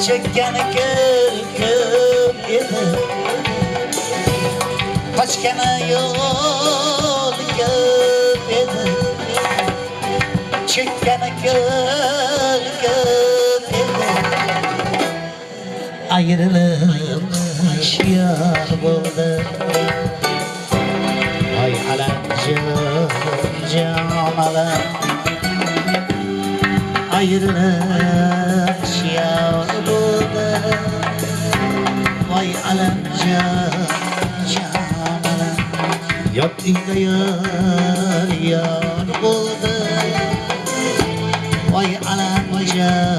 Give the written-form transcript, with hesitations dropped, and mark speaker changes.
Speaker 1: Çekkeni kırkım edi Kaçkeni yol kırkım edi Çekkeni kırkım edi Ayrılık yar buldu Ay alancım canalar Ayrılık yar buldu Vay alamca canalar Yat inde yar buldu Vay alamca